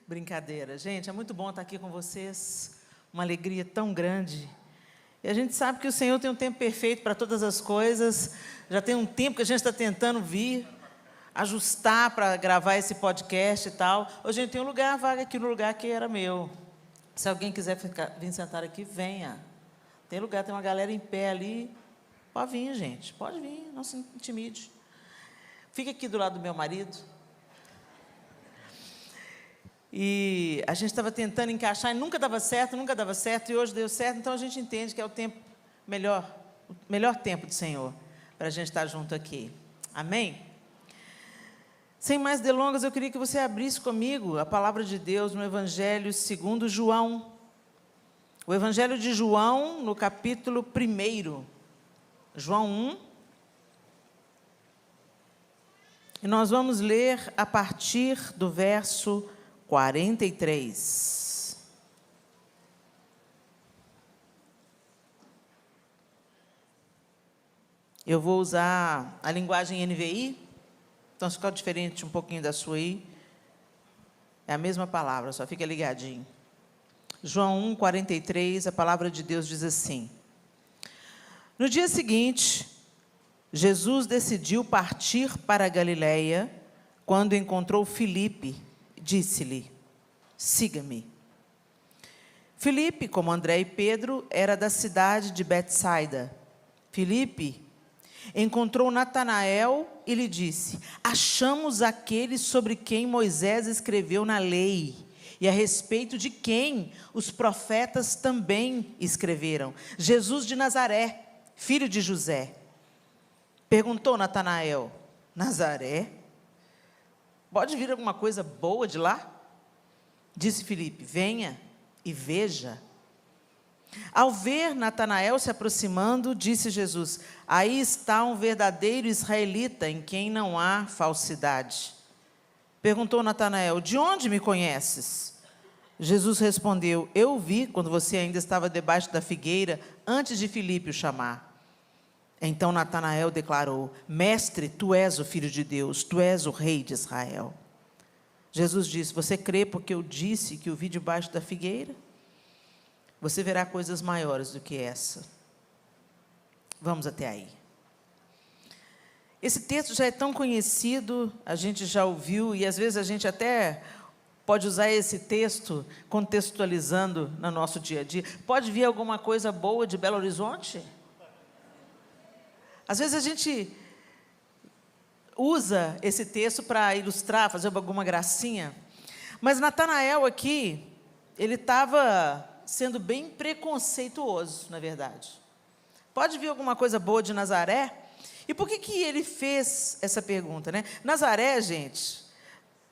Brincadeira. Gente, é muito bom estar aqui com vocês. Uma alegria tão grande. E a gente sabe que o Senhor tem um tempo perfeito para todas as coisas. Já tem um tempo que a gente está tentando vir, ajustar para gravar esse podcast e tal. Hoje a gente tem um lugar, vaga aqui no lugar que era meu. Se alguém quiser vir sentar aqui, venha. Tem lugar, tem uma galera em pé ali. Pode vir, gente. Pode vir, não se intimide. Fica aqui do lado do meu marido. E a gente estava tentando encaixar e nunca dava certo, e hoje deu certo, então a gente entende que é o tempo melhor, o melhor tempo do Senhor, para a gente estar junto aqui. Amém? Sem mais delongas, eu queria que você abrisse comigo a palavra de Deus no Evangelho segundo João. O Evangelho de João, no capítulo 1. João 1. E nós vamos ler a partir do verso 43. Eu vou usar a linguagem NVI, então se ficar diferente um pouquinho da sua aí, é a mesma palavra, só fica ligadinho. João 1, 43, a palavra de Deus diz assim: No dia seguinte, Jesus decidiu partir para a Galileia. Quando encontrou Filipe, disse-lhe: siga-me. Filipe, como André e Pedro, era da cidade de Betsaida. Filipe encontrou Natanael e lhe disse: achamos aquele sobre quem Moisés escreveu na lei, e a respeito de quem os profetas também escreveram, Jesus de Nazaré, filho de José. Perguntou Natanael: Nazaré? Pode vir alguma coisa boa de lá? Disse Filipe: venha e veja. Ao ver Natanael se aproximando, disse Jesus: aí está um verdadeiro israelita, em quem não há falsidade. Perguntou Natanael: de onde me conheces? Jesus respondeu: eu o vi quando você ainda estava debaixo da figueira, antes de Filipe o chamar. Então Natanael declarou: mestre, tu és o Filho de Deus, tu és o Rei de Israel. Jesus disse: você crê porque eu disse que o vi debaixo da figueira? Você verá coisas maiores do que essa. Vamos até aí. Esse texto já é tão conhecido, a gente já ouviu, e às vezes a gente até pode usar esse texto contextualizando no nosso dia a dia. Pode vir alguma coisa boa de Belo Horizonte? Às vezes a gente usa esse texto para ilustrar, fazer alguma gracinha, mas Natanael aqui, ele estava sendo bem preconceituoso, na verdade. Pode vir alguma coisa boa de Nazaré? E por que ele fez essa pergunta, né? Nazaré, gente,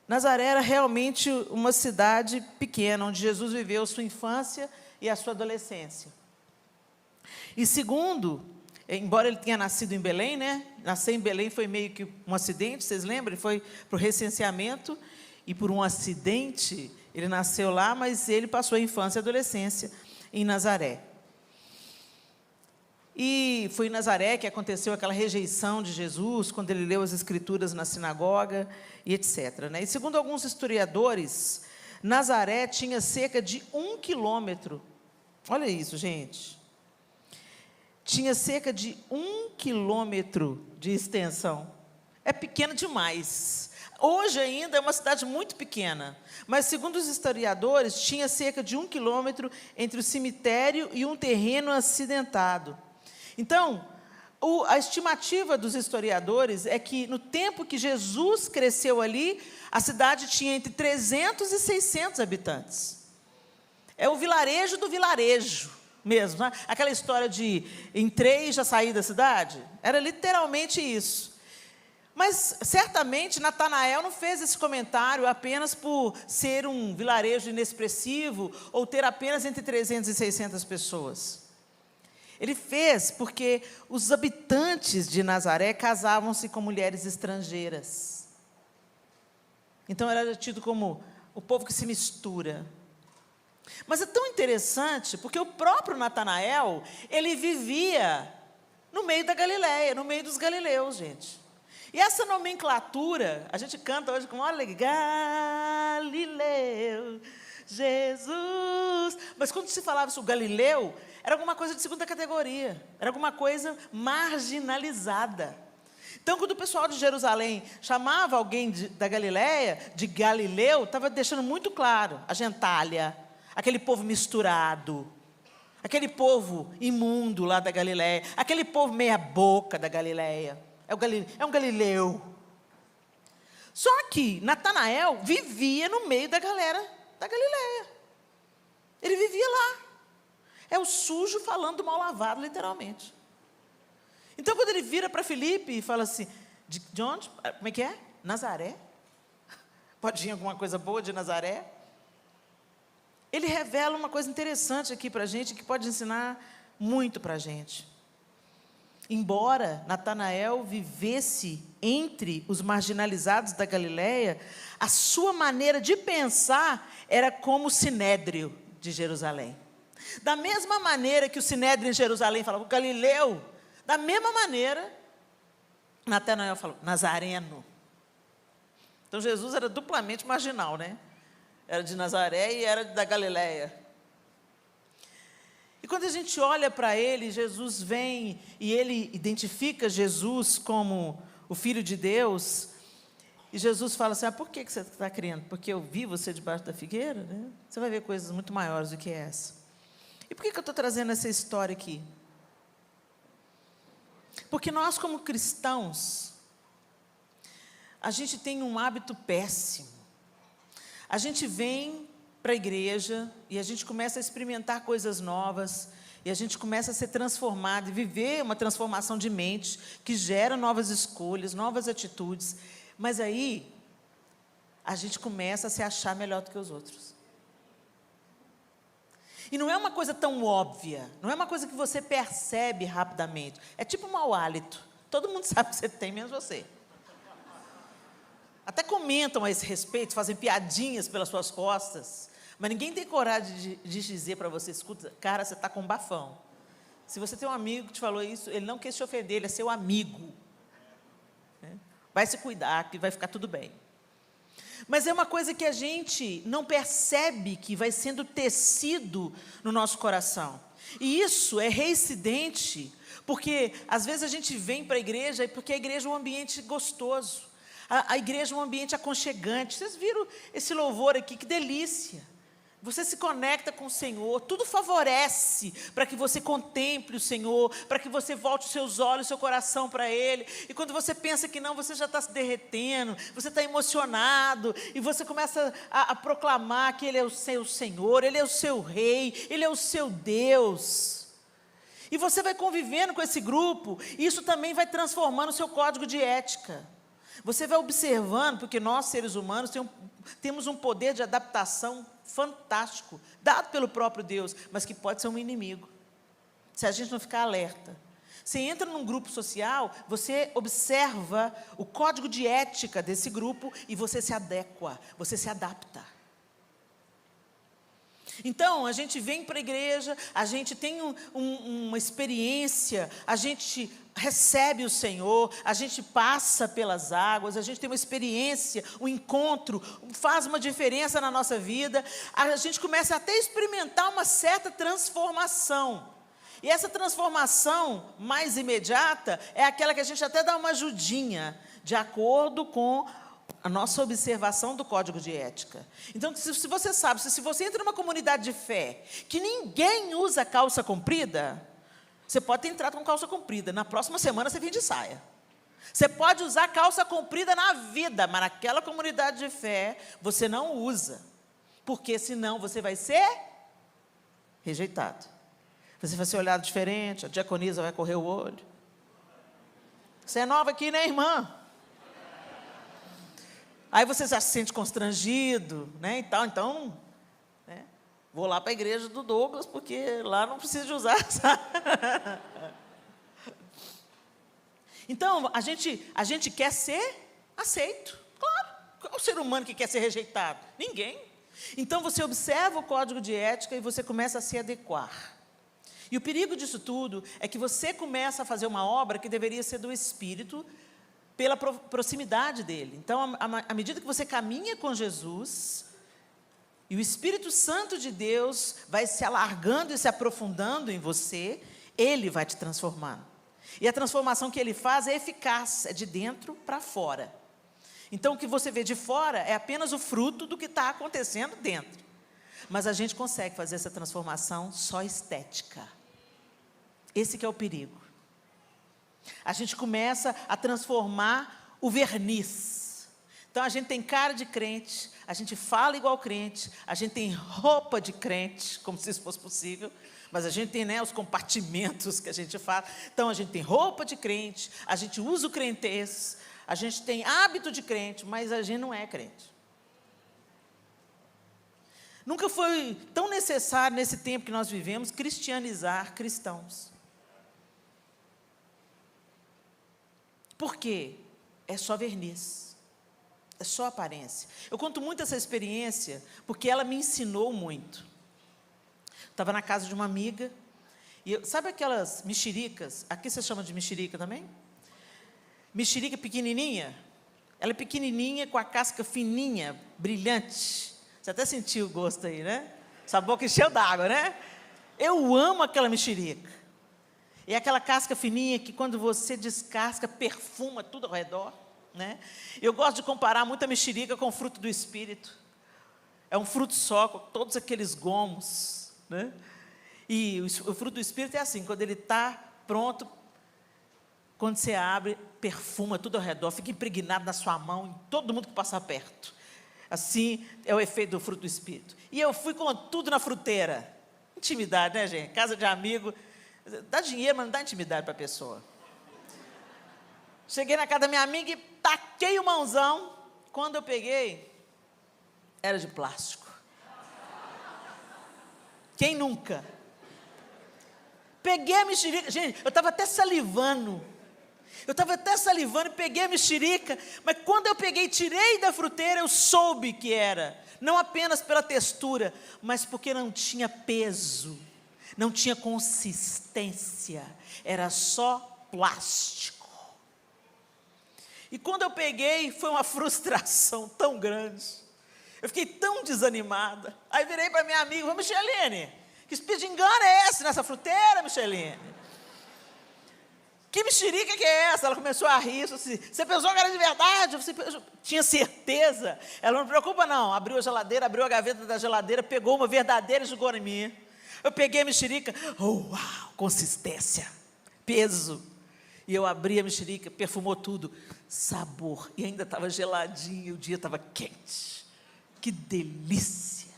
Nazaré era realmente uma cidade pequena, onde Jesus viveu sua infância e a sua adolescência. E segundo, embora ele tenha nascido em Belém, né? Nascer em Belém foi meio que um acidente, vocês lembram? Ele foi para o recenseamento e por um acidente ele nasceu lá, mas ele passou a infância e a adolescência em Nazaré. E foi em Nazaré que aconteceu aquela rejeição de Jesus, quando ele leu as Escrituras na sinagoga e etc. Né? E segundo alguns historiadores, Nazaré tinha cerca de 1 quilômetro. Olha isso, gente. Tinha cerca de 1 quilômetro de extensão. É pequeno demais. Hoje ainda é uma cidade muito pequena, mas segundo os historiadores, tinha cerca de 1 quilômetro entre o cemitério e um terreno acidentado. Então, a estimativa dos historiadores é que no tempo que Jesus cresceu ali, a cidade tinha entre 300 e 600 habitantes. É o vilarejo do vilarejo mesmo, né? Aquela história de entrei e já saí da cidade, era literalmente isso. Mas, certamente, Natanael não fez esse comentário apenas por ser um vilarejo inexpressivo ou ter apenas entre 300 e 600 pessoas. Ele fez porque os habitantes de Nazaré casavam-se com mulheres estrangeiras. Então, era tido como o povo que se mistura. Mas é tão interessante, porque o próprio Natanael, ele vivia no meio da Galileia, no meio dos galileus, gente. E essa nomenclatura, a gente canta hoje com alegria, Galileu, Jesus. Mas quando se falava sobre Galileu, era alguma coisa de segunda categoria, era alguma coisa marginalizada. Então, quando o pessoal de Jerusalém chamava alguém da Galileia de Galileu, estava deixando muito claro a gentalha, aquele povo misturado, aquele povo imundo lá da Galileia, aquele povo meia boca da Galileia. É um galileu. Só que Natanael vivia no meio da galera da Galileia. Ele vivia lá. É o sujo falando mal lavado, literalmente. Então, quando ele vira para Filipe e fala assim, de onde? Como é que é? Nazaré? Pode vir alguma coisa boa de Nazaré? Ele revela uma coisa interessante aqui para a gente, que pode ensinar muito para a gente. Embora Natanael vivesse entre os marginalizados da Galileia, a sua maneira de pensar era como o Sinédrio de Jerusalém. Da mesma maneira que o Sinédrio em Jerusalém falava, o Galileu, da mesma maneira, Natanael falou, Nazareno. Então, Jesus era duplamente marginal, né? Era de Nazaré e era da Galileia. E quando a gente olha para ele, Jesus vem e ele identifica Jesus como o Filho de Deus. E Jesus fala assim, por que você está crendo? Porque eu vi você debaixo da figueira, né? Você vai ver coisas muito maiores do que essa. E por que eu estou trazendo essa história aqui? Porque nós, como cristãos, a gente tem um hábito péssimo. A gente vem para a igreja e a gente começa a experimentar coisas novas e a gente começa a ser transformado e viver uma transformação de mente que gera novas escolhas, novas atitudes, mas aí a gente começa a se achar melhor do que os outros. E não é uma coisa tão óbvia, não é uma coisa que você percebe rapidamente, é tipo um mau hálito, todo mundo sabe que você tem, menos você. Até comentam a esse respeito, fazem piadinhas pelas suas costas, mas ninguém tem coragem de dizer para você, escuta, cara, você está com um bafão. Se você tem um amigo que te falou isso, ele não quer te ofender, ele é seu amigo. Vai se cuidar, que vai ficar tudo bem. Mas é uma coisa que a gente não percebe que vai sendo tecido no nosso coração. E isso é reincidente, porque às vezes a gente vem para a igreja, porque a igreja é um ambiente gostoso. A igreja é um ambiente aconchegante. Vocês viram esse louvor aqui, que delícia. Você se conecta com o Senhor, tudo favorece para que você contemple o Senhor, para que você volte os seus olhos, seu coração para Ele. E quando você pensa que não, você já está se derretendo, você está emocionado, e você começa a proclamar que Ele é o seu Senhor, Ele é o seu Rei, Ele é o seu Deus. E você vai convivendo com esse grupo, e isso também vai transformando o seu código de ética. Você vai observando, porque nós, seres humanos, temos um poder de adaptação fantástico, dado pelo próprio Deus, mas que pode ser um inimigo, se a gente não ficar alerta. Você entra num grupo social, você observa o código de ética desse grupo e você se adequa, você se adapta. Então, a gente vem para a igreja, a gente tem uma experiência, a gente recebe o Senhor, a gente passa pelas águas, a gente tem uma experiência, um encontro, faz uma diferença na nossa vida, a gente começa até a experimentar uma certa transformação. E essa transformação mais imediata é aquela que a gente até dá uma ajudinha, de acordo com a nossa observação do código de ética. Então, se você sabe, se você entra numa comunidade de fé, que ninguém usa calça comprida, você pode ter entrado com calça comprida, na próxima semana você vem de saia. Você pode usar calça comprida na vida, mas naquela comunidade de fé, você não usa, porque senão você vai ser rejeitado. Você vai ser olhado diferente, a diaconisa vai correr o olho. Você é nova aqui, né, irmã? Aí você já se sente constrangido, né, e tal, então, né, vou lá para a igreja do Douglas, porque lá não precisa de usar, sabe? Então, a gente quer ser aceito, claro. Qual é o ser humano que quer ser rejeitado? Ninguém. Então, você observa o código de ética e você começa a se adequar. E o perigo disso tudo é que você começa a fazer uma obra que deveria ser do Espírito, pela proximidade dele. Então, à medida que você caminha com Jesus, e o Espírito Santo de Deus vai se alargando e se aprofundando em você, ele vai te transformando. E a transformação que ele faz é eficaz, é de dentro para fora. Então, o que você vê de fora é apenas o fruto do que está acontecendo dentro. Mas a gente consegue fazer essa transformação só estética. Esse que é o perigo. A gente começa a transformar o verniz. Então, a gente tem cara de crente, a gente fala igual crente, a gente tem roupa de crente, como se isso fosse possível, mas a gente tem, né, os compartimentos que a gente fala. Então, a gente tem roupa de crente, a gente usa o crentez, a gente tem hábito de crente, mas a gente não é crente. Nunca foi tão necessário, nesse tempo que nós vivemos, cristianizar cristãos. Por quê? É só verniz. É só aparência. Eu conto muito essa experiência, porque ela me ensinou muito. Estava na casa de uma amiga, e sabe aquelas mexericas? Aqui você chama de mexerica também? Mexerica pequenininha. Ela é pequenininha, com a casca fininha, brilhante. Você até sentiu o gosto aí, né? Sua boca encheu d'água, né? Eu amo aquela mexerica. É aquela casca fininha que quando você descasca, perfuma tudo ao redor, né? Eu gosto de comparar muito a mexerica com o fruto do Espírito. É um fruto só, com todos aqueles gomos, né? E o fruto do Espírito é assim, quando ele está pronto, quando você abre, perfuma tudo ao redor, fica impregnado na sua mão, em todo mundo que passar perto. Assim é o efeito do fruto do Espírito. E eu fui com tudo na fruteira. Intimidade, né, gente? Casa de amigo, dá dinheiro, mas não dá intimidade para a pessoa. Cheguei na casa da minha amiga e taquei o mãozão. Quando eu peguei, era de plástico. Quem nunca? Peguei a mexerica, gente, eu estava até salivando. E peguei a mexerica, mas quando eu peguei e tirei da fruteira, eu soube que era. Não apenas pela textura, mas porque não tinha peso, não tinha consistência, era só plástico. E quando eu peguei, foi uma frustração tão grande. Eu fiquei tão desanimada. Aí virei para minha amiga, Micheline, que espírito de engano é esse nessa fruteira, Micheline? Que mexerica que é essa? Ela começou a rir, assim, você pensou que era de verdade? Você tinha certeza? Ela não preocupa não, abriu a geladeira, abriu a gaveta da geladeira, pegou uma verdadeira e jogou em mim. Eu peguei a mexerica, uau, consistência, peso. E eu abri a mexerica, perfumou tudo, sabor, e ainda estava geladinho, o dia estava quente. Que delícia!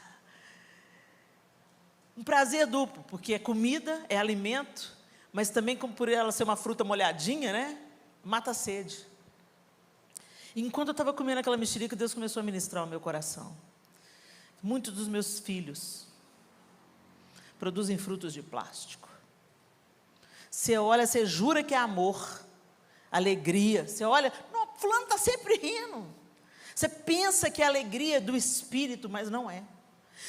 Um prazer duplo, porque é comida, é alimento, mas também, como por ela ser uma fruta molhadinha, né? Mata a sede. E enquanto eu estava comendo aquela mexerica, Deus começou a ministrar o meu coração. Muitos dos meus filhos produzem frutos de plástico. Você olha, você jura que é amor, alegria. Você olha, não, fulano está sempre rindo. Você pensa que é alegria do Espírito, mas não é.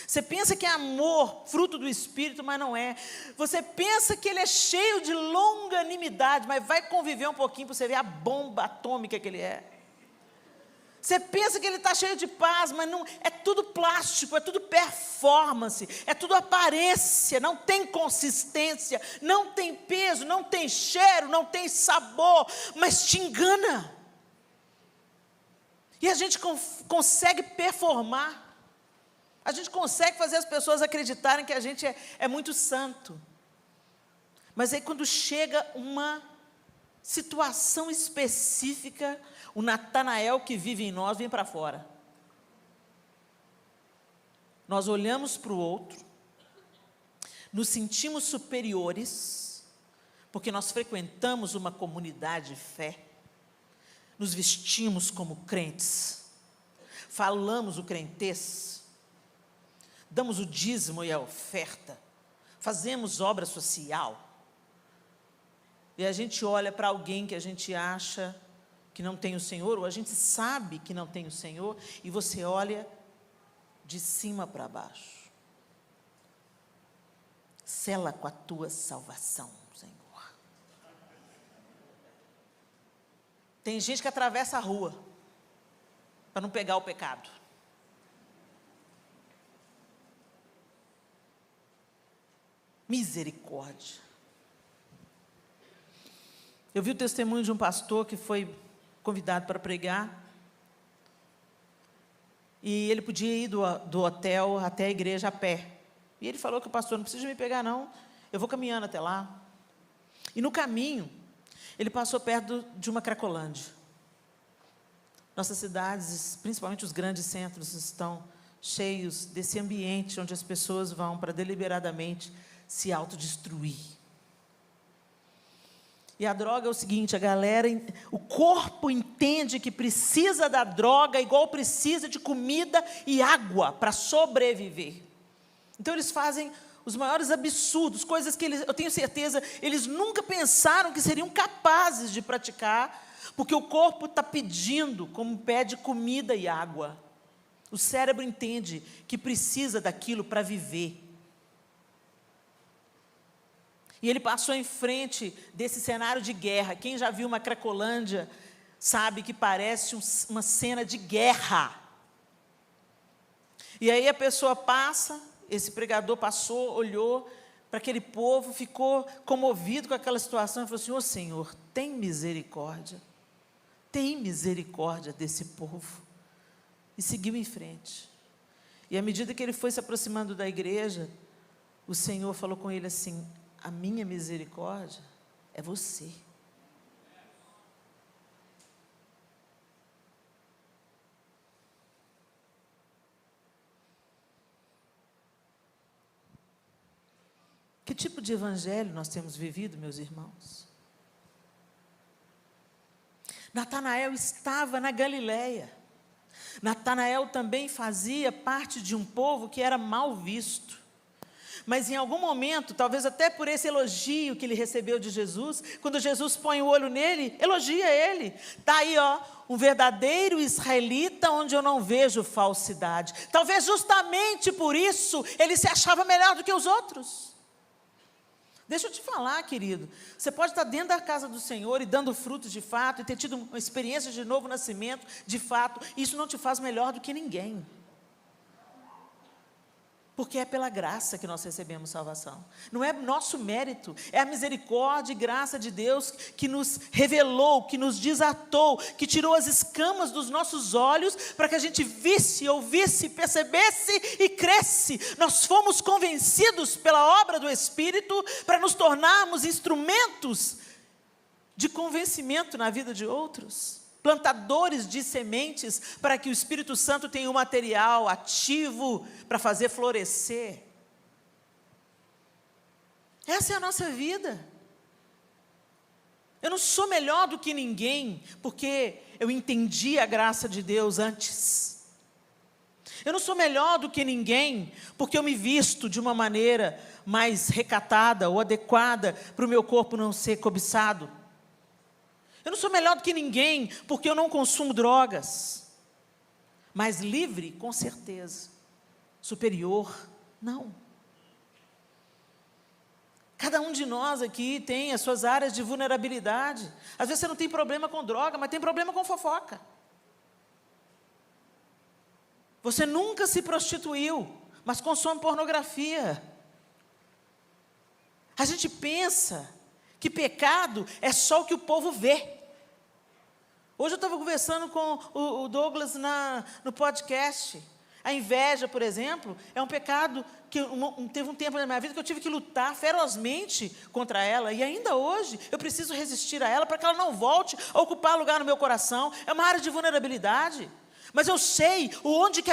Você pensa que é amor, fruto do Espírito, mas não é. Você pensa que ele é cheio de longanimidade, mas vai conviver um pouquinho para você ver a bomba atômica que ele é. Você pensa que ele está cheio de paz, mas não, é tudo plástico, é tudo performance, é tudo aparência, não tem consistência, não tem peso, não tem cheiro, não tem sabor, mas te engana. E a gente consegue performar. A gente consegue fazer as pessoas acreditarem que a gente é muito santo. Mas aí quando chega uma situação específica, o Natanael que vive em nós vem para fora. Nós olhamos para o outro, nos sentimos superiores, porque nós frequentamos uma comunidade de fé, nos vestimos como crentes, falamos o crentez, damos o dízimo e a oferta, fazemos obra social, e a gente olha para alguém que a gente acha que não tem o Senhor, ou a gente sabe que não tem o Senhor, e você olha de cima para baixo. Sela com a tua salvação, Senhor. Tem gente que atravessa a rua para não pegar o pecado. Misericórdia. Eu vi o testemunho de um pastor que foi convidado para pregar, e ele podia ir do hotel até a igreja a pé. E ele falou que o pastor, não precisa me pegar não, eu vou caminhando até lá. E no caminho, ele passou perto de uma Cracolândia. Nossas cidades, principalmente os grandes centros, estão cheios desse ambiente onde as pessoas vão para deliberadamente se autodestruir. E a droga é o seguinte, a galera, o corpo entende que precisa da droga igual precisa de comida e água para sobreviver. Então eles fazem os maiores absurdos, coisas que eu tenho certeza, eles nunca pensaram que seriam capazes de praticar, porque o corpo está pedindo, como pede comida e água. O cérebro entende que precisa daquilo para viver. E ele passou em frente desse cenário de guerra. Quem já viu uma Cracolândia sabe que parece uma cena de guerra. E aí a pessoa passa, esse pregador passou, olhou para aquele povo, ficou comovido com aquela situação e falou assim: ô Senhor, tem misericórdia desse povo. E seguiu em frente. E à medida que ele foi se aproximando da igreja, o Senhor falou com ele assim: a minha misericórdia é você. Que tipo de evangelho nós temos vivido, meus irmãos? Natanael estava na Galileia. Natanael também fazia parte de um povo que era mal visto. Mas em algum momento, talvez até por esse elogio que ele recebeu de Jesus, quando Jesus põe o olho nele, elogia ele. Está aí, ó, um verdadeiro israelita onde eu não vejo falsidade. Talvez justamente por isso ele se achava melhor do que os outros. Deixa eu te falar, querido, você pode estar dentro da casa do Senhor e dando frutos de fato, e ter tido uma experiência de novo nascimento, de fato, isso não te faz melhor do que ninguém. Porque é pela graça que nós recebemos salvação. Não é nosso mérito, é a misericórdia e graça de Deus que nos revelou, que nos desatou, que tirou as escamas dos nossos olhos para que a gente visse, ouvisse, percebesse e cresce. Nós fomos convencidos pela obra do Espírito para nos tornarmos instrumentos de convencimento na vida de outros. Plantadores de sementes para que o Espírito Santo tenha um material ativo para fazer florescer. Essa é a nossa vida. Eu não sou melhor do que ninguém, porque eu entendi a graça de Deus antes. Eu não sou melhor do que ninguém, porque eu me visto de uma maneira mais recatada ou adequada para o meu corpo não ser cobiçado. Eu não sou melhor do que ninguém, porque eu não consumo drogas. Mas livre, com certeza. Superior, não. Cada um de nós aqui tem as suas áreas de vulnerabilidade. Às vezes você não tem problema com droga, mas tem problema com fofoca. Você nunca se prostituiu, mas consome pornografia. A gente pensa que pecado é só o que o povo vê. Hoje eu estava conversando com o Douglas no podcast. A inveja, por exemplo, é um pecado que teve um tempo na minha vida que eu tive que lutar ferozmente contra ela. E ainda hoje eu preciso resistir a ela para que ela não volte a ocupar lugar no meu coração. É uma área de vulnerabilidade. Mas eu sei onde que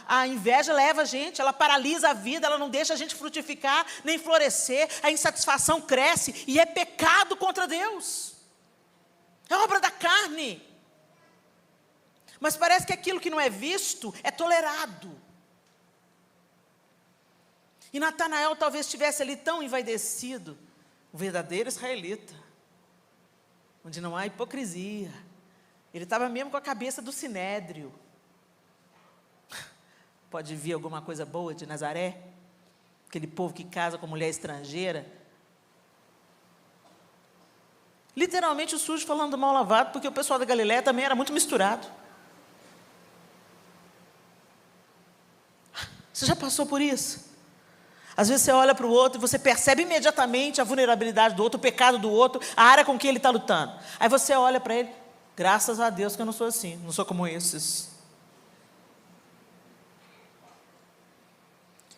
a inveja leva a gente. Ela paralisa a vida, ela não deixa a gente frutificar, nem florescer. A insatisfação cresce e é pecado contra Deus. É obra da carne. Mas parece que aquilo que não é visto é tolerado. E Natanael talvez estivesse ali tão envaidecido, o verdadeiro israelita, onde não há hipocrisia. Ele estava mesmo com a cabeça do sinédrio. Pode vir alguma coisa boa de Nazaré? Aquele povo que casa com mulher estrangeira. Literalmente o sujo falando do mal lavado, porque o pessoal da Galileia também era muito misturado. Você já passou por isso? Às vezes você olha para o outro e você percebe imediatamente a vulnerabilidade do outro, o pecado do outro, a área com que ele está lutando. Aí você olha para ele, graças a Deus que eu não sou assim, não sou como esses.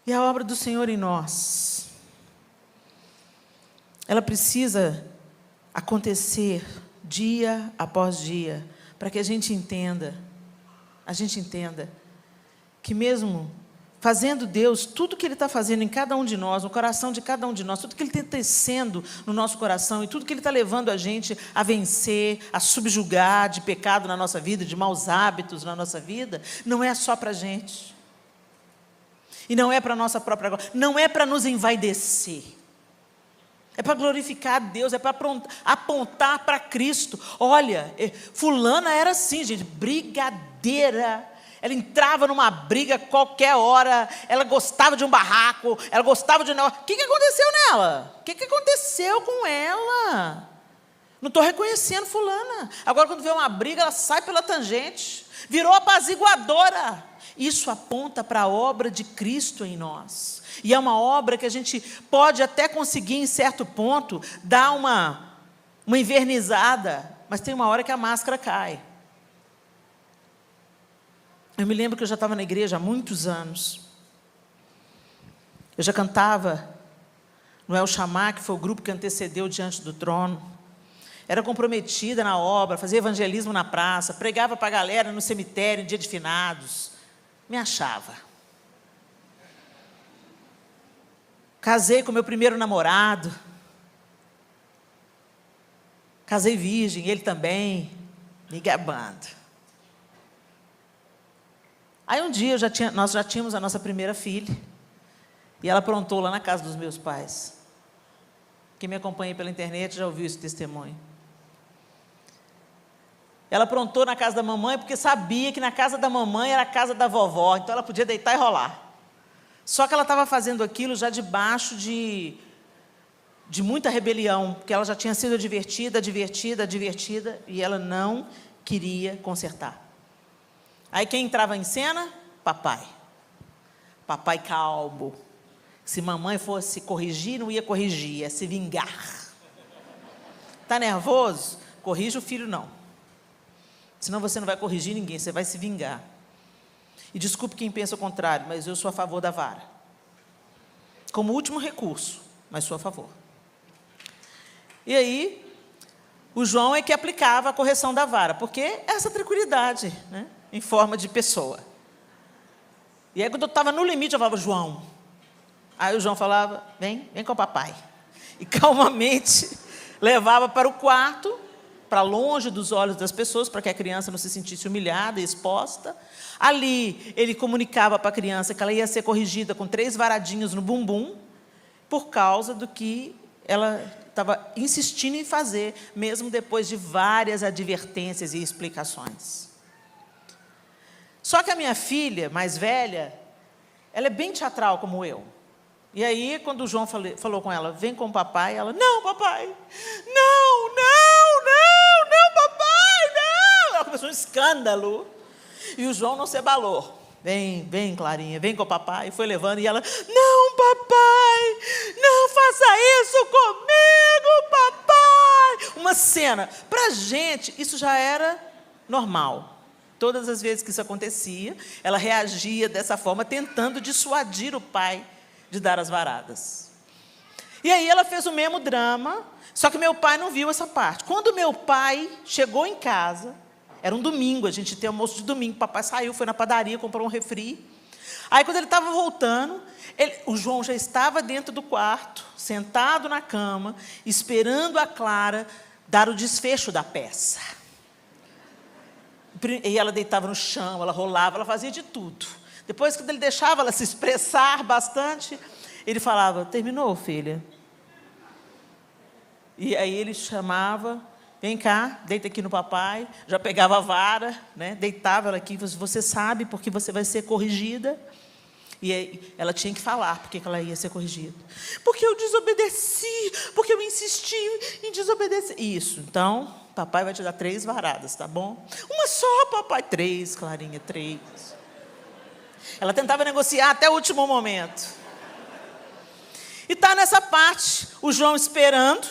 E a obra do Senhor em nós, ela precisa acontecer dia após dia, para que a gente entenda que mesmo fazendo Deus, tudo que Ele está fazendo em cada um de nós, no coração de cada um de nós, tudo que Ele está tecendo no nosso coração e tudo que Ele está levando a gente a vencer, a subjugar de pecado na nossa vida, de maus hábitos na nossa vida, não é só para a gente. E não é para a nossa própria glória, não é para nos envaidecer. É para glorificar a Deus, é para apontar para Cristo. Olha, fulana era assim, gente, brigadeira. Ela entrava numa briga qualquer hora, ela gostava de um barraco, ela gostava de um negócio. O que aconteceu nela? O que aconteceu com ela? Não estou reconhecendo fulana. Agora, quando vê uma briga, ela sai pela tangente. Virou apaziguadora. Isso aponta para a obra de Cristo em nós. E é uma obra que a gente pode até conseguir, em certo ponto, dar uma invernizada, mas tem uma hora que a máscara cai. Eu me lembro que eu já estava na igreja há muitos anos. Eu já cantava no El Shammah, que foi o grupo que antecedeu Diante do Trono. Era comprometida na obra, fazia evangelismo na praça, pregava para a galera no cemitério, em dia de finados. Me achava. Casei com meu primeiro namorado. Casei virgem, ele também, me gabando. Aí um dia nós já tínhamos a nossa primeira filha, e ela aprontou lá na casa dos meus pais. Quem me acompanha pela internet já ouviu esse testemunho. Ela aprontou na casa da mamãe, porque sabia que na casa da mamãe era a casa da vovó, então ela podia deitar e rolar. Só que ela estava fazendo aquilo já debaixo de muita rebelião, porque ela já tinha sido advertida, e ela não queria consertar. Aí quem entrava em cena? Papai. Papai calmo. Se mamãe fosse corrigir, não ia corrigir, ia se vingar. Está nervoso? Corrija o filho, não. Senão você não vai corrigir ninguém, você vai se vingar. E desculpe quem pensa o contrário, mas eu sou a favor da vara. Como último recurso, mas sou a favor. E aí, o João é que aplicava a correção da vara, porque essa tranquilidade, né? Em forma de pessoa. E aí, quando eu estava no limite, eu falava, João. Aí o João falava, vem com o papai. E calmamente levava para o quarto, para longe dos olhos das pessoas, para que a criança não se sentisse humilhada e exposta. Ali, ele comunicava para a criança que ela ia ser corrigida com 3 varadinhos no bumbum, por causa do que ela estava insistindo em fazer, mesmo depois de várias advertências e explicações. Só que a minha filha, mais velha, ela é bem teatral como eu. E aí, quando o João falou com ela, vem com o papai, ela, não, papai, não, papai, não. Ela começou um escândalo. E o João não se abalou. Vem, Clarinha, vem com o papai. E foi levando, e ela, não, papai, não faça isso comigo, papai. Uma cena. Para a gente, isso já era normal. Todas as vezes que isso acontecia, ela reagia dessa forma, tentando dissuadir o pai de dar as varadas. E aí ela fez o mesmo drama, só que meu pai não viu essa parte. Quando meu pai chegou em casa, era um domingo, a gente tem almoço de domingo, o papai saiu, foi na padaria, comprou um refri. Aí quando ele estava voltando, o João já estava dentro do quarto, sentado na cama, esperando a Clara dar o desfecho da peça. E ela deitava no chão, ela rolava, ela fazia de tudo. Depois, quando ele deixava ela se expressar bastante, ele falava, terminou, filha? E aí ele chamava, vem cá, deita aqui no papai, já pegava a vara, né, deitava ela aqui, você sabe porque você vai ser corrigida. E aí, ela tinha que falar porque ela ia ser corrigida. Porque eu desobedeci, porque eu insisti em desobedecer. Isso, então, papai vai te dar 3 varadas, tá bom? Uma só, papai. 3, Clarinha, 3. Ela tentava negociar até o último momento. E está nessa parte, o João esperando,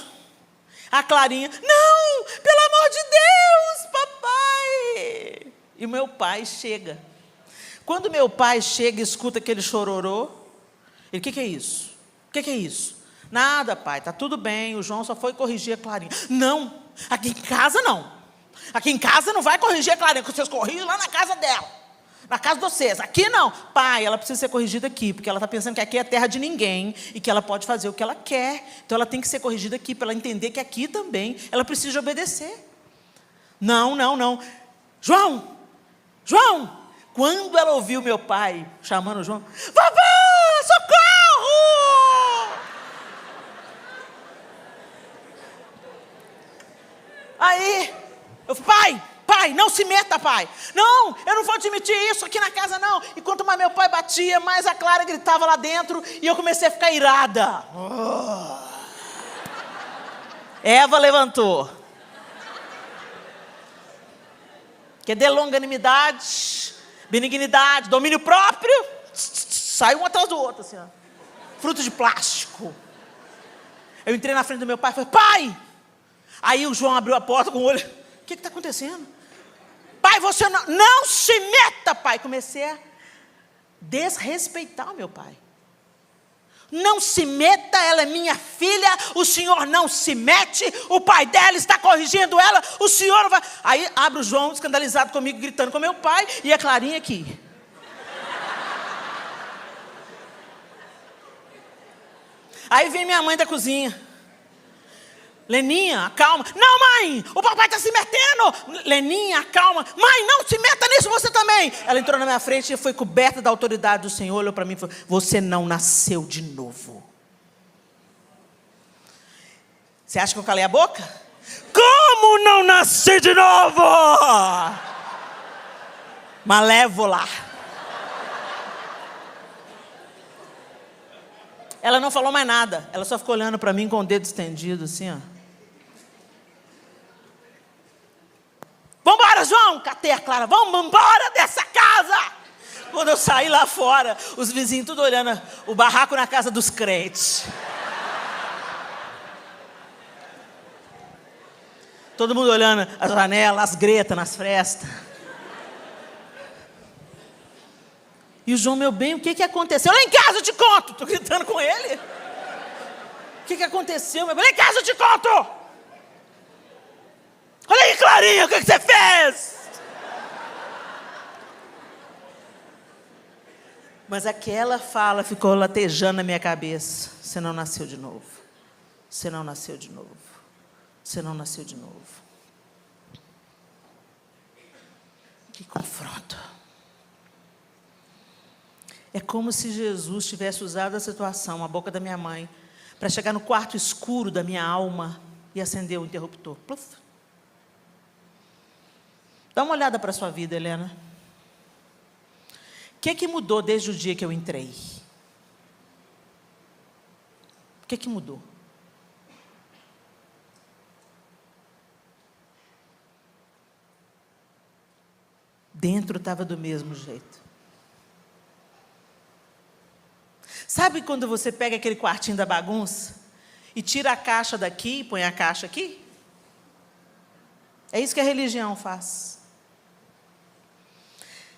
a Clarinha, não, pelo amor de Deus, papai. E o meu pai chega. Quando meu pai chega e escuta aquele chororô, ele, o que é isso? O que é isso? Nada, pai, está tudo bem, o João só foi corrigir a Clarinha. Não, aqui em casa não. Aqui em casa não vai corrigir a Clarinha, porque vocês corrigem lá na casa dela. Na casa de vocês, aqui não. Pai, ela precisa ser corrigida aqui, porque ela está pensando que aqui é terra de ninguém e que ela pode fazer o que ela quer. Então ela tem que ser corrigida aqui, para ela entender que aqui também ela precisa obedecer. Não. João! Quando ela ouviu meu pai chamando o João, vovó, socorro! Aí, eu falei, pai, não se meta, pai. Não, eu não vou admitir isso aqui na casa, não. E quanto mais meu pai batia, mais a Clara gritava lá dentro, e eu comecei a ficar irada. Eva levantou. Quer dizer, longanimidade, benignidade, domínio próprio, saiu um atrás do outro, assim, ó. Fruto de plástico. Eu entrei na frente do meu pai e falei, pai! Aí o João abriu a porta com o olho, o que está acontecendo? Pai, você não se meta, pai. Comecei a desrespeitar o meu pai. Não se meta, ela é minha filha, o senhor não se mete, o pai dela está corrigindo ela, o senhor não vai... Aí abre o João, escandalizado comigo, gritando com meu pai, e a Clarinha aqui. Aí vem minha mãe da cozinha. Leninha, calma. Não, mãe, o papai está se metendo. Leninha, calma. Mãe, não se meta nisso, você também. Ela entrou na minha frente e foi coberta da autoridade do Senhor, olhou para mim e falou, você não nasceu de novo. Você acha que eu calei a boca? Como não nasci de novo? Malévola. Ela não falou mais nada. Ela só ficou olhando para mim com o dedo estendido, assim, ó. Vambora, João! Catei a Clara. Vamos embora dessa casa! Quando eu saí lá fora, os vizinhos tudo olhando o barraco na casa dos crentes. Todo mundo olhando as janelas, as gretas nas frestas. E o João, meu bem, o que aconteceu? Lá em casa eu te conto. Estou gritando com ele. O que aconteceu, meu bem? Lá em casa eu te conto. Olha aí, Clarinha, o que você fez? Mas aquela fala ficou latejando na minha cabeça. Você não nasceu de novo. Você não nasceu de novo. Você não nasceu de novo. Que confronto. É como se Jesus tivesse usado a situação, a boca da minha mãe, para chegar no quarto escuro da minha alma e acender o interruptor. Pluf. Dá uma olhada para a sua vida, Helena. O que mudou desde o dia que eu entrei? O que mudou? Dentro estava do mesmo jeito. Sabe quando você pega aquele quartinho da bagunça e tira a caixa daqui e põe a caixa aqui? É isso que a religião faz.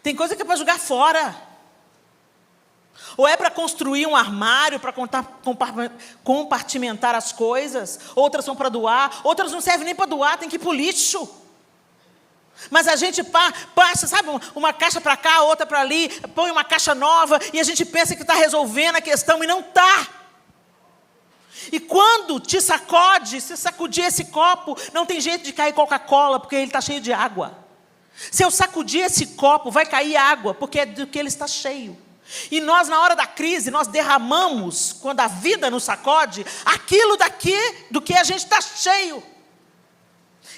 Tem coisa que é para jogar fora. Ou é para construir um armário, para compartimentar as coisas. Outras são para doar. Outras não servem nem para doar, tem que ir para o lixo. Mas a gente passa, sabe, uma caixa para cá, outra para ali, põe uma caixa nova, e a gente pensa que está resolvendo a questão, e não está. E quando te sacode, se sacudir esse copo, não tem jeito de cair Coca-Cola, porque ele está cheio de água. Se eu sacudir esse copo, vai cair água, porque é do que ele está cheio. E nós, na hora da crise, nós derramamos, quando a vida nos sacode, aquilo do que a gente está cheio.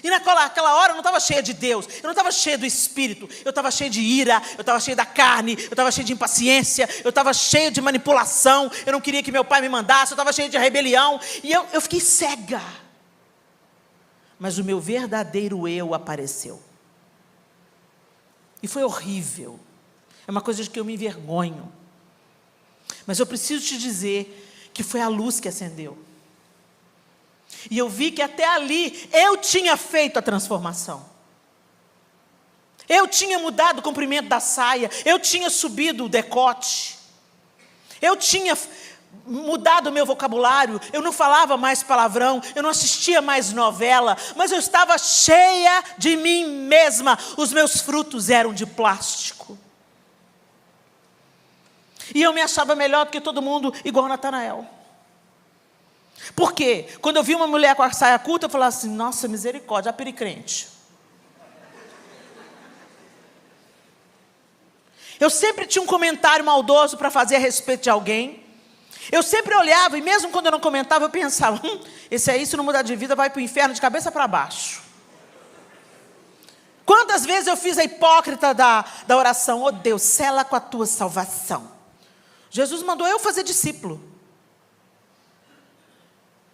E naquela hora eu não estava cheia de Deus, eu não estava cheia do Espírito, eu estava cheia de ira, eu estava cheia da carne, eu estava cheia de impaciência, eu estava cheia de manipulação, eu não queria que meu pai me mandasse, eu estava cheia de rebelião, e eu fiquei cega. Mas o meu verdadeiro eu apareceu. E foi horrível. É uma coisa de que eu me envergonho. Mas eu preciso te dizer que foi a luz que acendeu. E eu vi que até ali eu tinha feito a transformação. Eu tinha mudado o comprimento da saia, eu tinha subido o decote. Eu tinha mudado o meu vocabulário, eu não falava mais palavrão, eu não assistia mais novela, mas eu estava cheia de mim mesma. Os meus frutos eram de plástico. E eu me achava melhor do que todo mundo, igual Natanael. Por quê? Quando eu vi uma mulher com a saia curta, eu falava assim, nossa, misericórdia, a pericrente. Eu sempre tinha um comentário maldoso para fazer a respeito de alguém. Eu sempre olhava, e mesmo quando eu não comentava, eu pensava, esse aí, se não mudar de vida, vai para o inferno de cabeça para baixo. Quantas vezes eu fiz a hipócrita da oração, oh Deus, sela com a tua salvação. Jesus mandou eu fazer discípulo.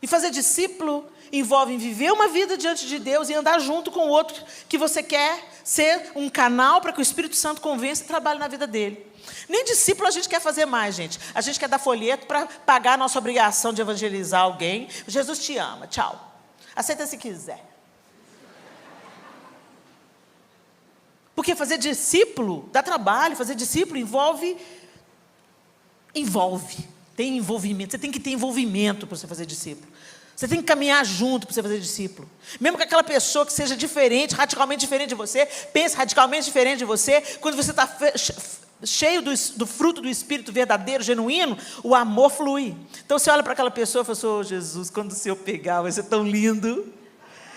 E fazer discípulo envolve viver uma vida diante de Deus e andar junto com o outro que você quer ser um canal para que o Espírito Santo convença e trabalhe na vida dele. Nem discípulo a gente quer fazer mais, gente. A gente quer dar folheto para pagar a nossa obrigação de evangelizar alguém. Jesus te ama, tchau. Aceita se quiser. Porque fazer discípulo dá trabalho, fazer discípulo envolve. Tem envolvimento, você tem que ter envolvimento para você fazer discípulo. Você tem que caminhar junto para você fazer discípulo. Mesmo que aquela pessoa que seja diferente, radicalmente diferente de você, pense radicalmente diferente de você, quando você está cheio do fruto do Espírito verdadeiro, genuíno, o amor flui. Então você olha para aquela pessoa e fala assim, oh, Jesus, quando o Senhor pegar, vai ser tão lindo.